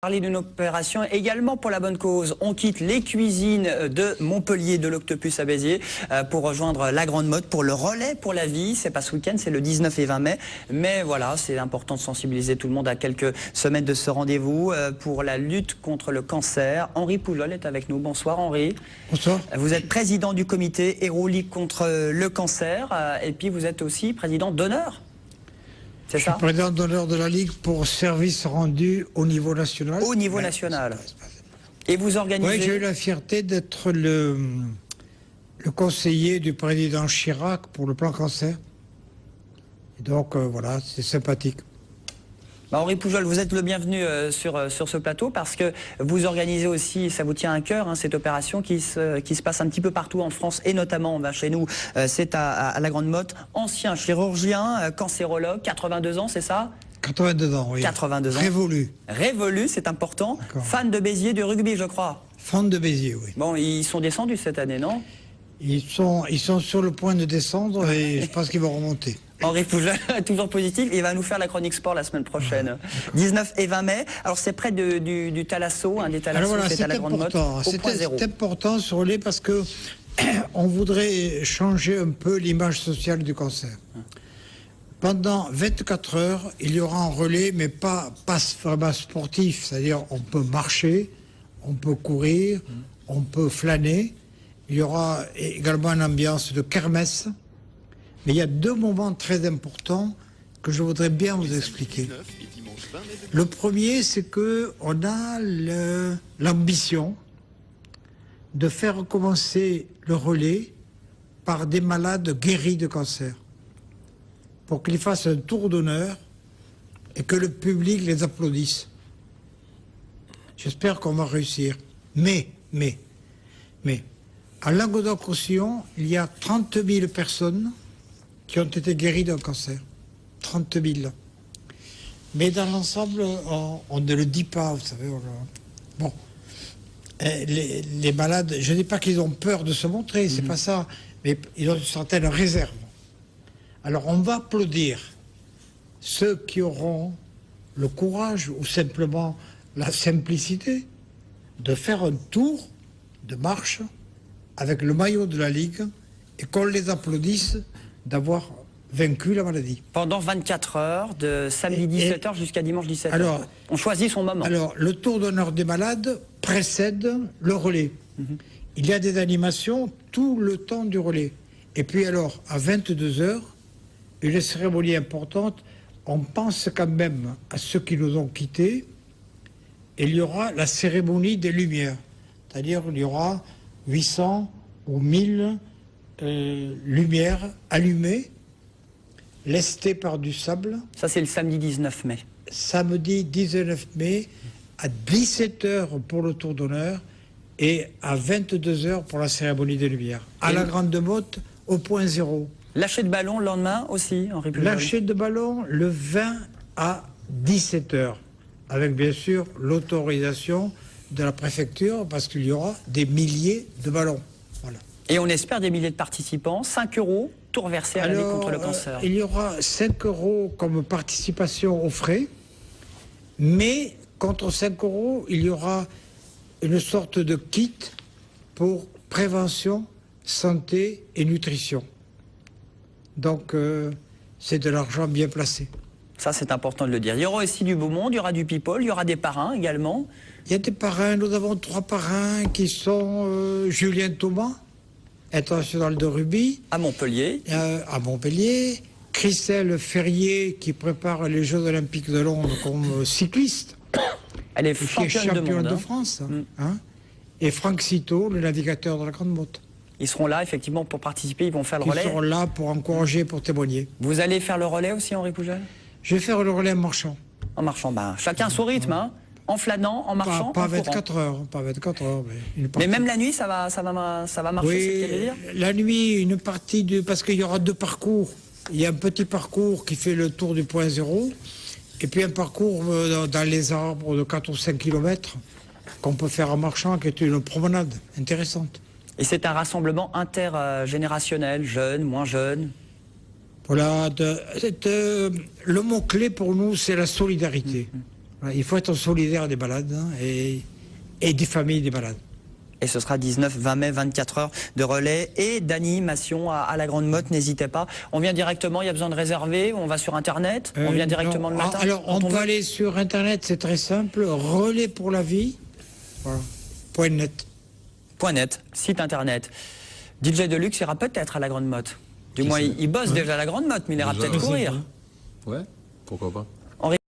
Parler d'une opération également pour la bonne cause. On quitte les cuisines de Montpellier, de l'Octopus à Béziers, pour rejoindre la Grande Motte pour le relais pour la vie. C'est pas ce week-end, c'est le 19 et 20 mai. Mais voilà, c'est important de sensibiliser tout le monde à quelques semaines de ce rendez-vous pour la lutte contre le cancer. Henri Poujol est avec nous. Bonsoir Henri. Bonsoir. Vous êtes président du comité Héros Ligue contre le cancer et puis vous êtes aussi président d'honneur. Je suis président d'honneur de la Ligue pour service rendu au niveau national. Au niveau national. Et vous organisez... Oui, j'ai eu la fierté d'être le conseiller du président Chirac pour le plan cancer. Et donc, voilà, c'est sympathique. Henri Poujol, vous êtes le bienvenu sur ce plateau parce que vous organisez aussi, ça vous tient à cœur, cette opération qui se passe un petit peu partout en France et notamment chez nous, c'est à la Grande Motte. Ancien chirurgien, cancérologue, 82 ans, c'est ça? 82 ans, oui. 82 ans. Révolu. Révolu, c'est important. Fan de Béziers, de rugby, je crois. Fan de Béziers, oui. Bon, ils sont descendus cette année, non? Ils sont sur le point de descendre et je pense qu'ils vont remonter. Henri Poujol, toujours positif, il va nous faire la chronique sport la semaine prochaine. 19 et 20 mai, alors c'est près du Thalasso, des Thalassos, voilà, c'est à la Grande Motte, au point zéro. C'est important ce relais parce que on voudrait changer un peu l'image sociale du cancer. Pendant 24 heures, il y aura un relais, mais pas vraiment sportif, c'est-à-dire on peut marcher, on peut courir, on peut flâner. Il y aura également une ambiance de kermesse. Mais il y a deux moments très importants que je voudrais bien vous expliquer. Le premier, c'est qu'on a l'ambition de faire commencer le relais par des malades guéris de cancer, pour qu'ils fassent un tour d'honneur et que le public les applaudisse. J'espère qu'on va réussir. Mais, à Languedoc-Roussillon, il y a 30 000 personnes qui ont été guéris d'un cancer. 30 000. Mais dans l'ensemble, on ne le dit pas, vous savez. Bon. Les malades, je ne dis pas qu'ils ont peur de se montrer, c'est pas ça, mais ils ont une certaine réserve. Alors on va applaudir ceux qui auront le courage ou simplement la simplicité de faire un tour de marche avec le maillot de la Ligue et qu'on les applaudisse d'avoir vaincu la maladie. Pendant 24 heures, de samedi 17h jusqu'à dimanche 17h. Alors, on choisit son moment. Alors, le tour d'honneur des malades précède le relais. Il y a des animations tout le temps du relais. Et puis alors, à 22h, une cérémonie importante, on pense quand même à ceux qui nous ont quittés, et il y aura la cérémonie des Lumières. C'est-à-dire qu'il y aura 800 ou 1000 lumières allumées, lestées par du sable. Ça, c'est le samedi 19 mai. Samedi 19 mai, à 17h pour le tour d'honneur et à 22h pour la cérémonie des lumières. À la Grande Motte, au point zéro. Lâcher de ballon le lendemain aussi, Henri Poujol. Lâcher de ballon le 20 à 17h, avec bien sûr l'autorisation de la préfecture, parce qu'il y aura des milliers de ballons. Voilà. Et on espère des milliers de participants. 5 € tour versé à la lutte contre le cancer. Il y aura 5 € comme participation aux frais, mais contre 5 €, il y aura une sorte de kit pour prévention, santé et nutrition. Donc, c'est de l'argent bien placé. Ça, c'est important de le dire. Il y aura aussi du beau monde, il y aura du people, il y aura des parrains également. Il y a des parrains, nous avons 3 parrains qui sont Julien Thomas, international de rugby. À Montpellier. Christelle Ferrier, qui prépare les Jeux Olympiques de Londres comme cycliste. Elle est championne de France. Et Franck Citeau, le navigateur de la Grande Motte. Ils seront là, effectivement, pour participer, ils vont faire le relais. Ils seront là pour encourager, pour témoigner. Vous allez faire le relais aussi, Henri Poujol? Je vais faire le relais en marchant. En marchant, chacun son rythme, en flânant, en marchant, pas en 24 heures, pas 24 heures. Mais même la nuit, ça va marcher, oui, c'est ce qu'il veut dire? La nuit, une partie parce qu'il y aura 2 parcours. Il y a un petit parcours qui fait le tour du point zéro, et puis un parcours dans les arbres de 4 ou 5 km qu'on peut faire en marchant, qui est une promenade intéressante. Et c'est un rassemblement intergénérationnel, jeunes, moins jeunes. Voilà, le mot-clé pour nous, c'est la solidarité. Voilà, il faut être solidaire des malades hein, et des familles des malades. Et ce sera 19, 20 mai, 24 heures de relais et d'animation à la Grande Motte, n'hésitez pas. On vient directement, il y a besoin de réserver, on va sur Internet, on vient directement non, le matin. Alors on peut aller sur Internet, c'est très simple, relais pour la vie, voilà, .net. .net, site Internet. DJ Deluxe ira peut-être à la Grande Motte. Du moins, il bosse déjà à la Grande Motte, mais il ira peut-être courir. Ouais, pourquoi pas.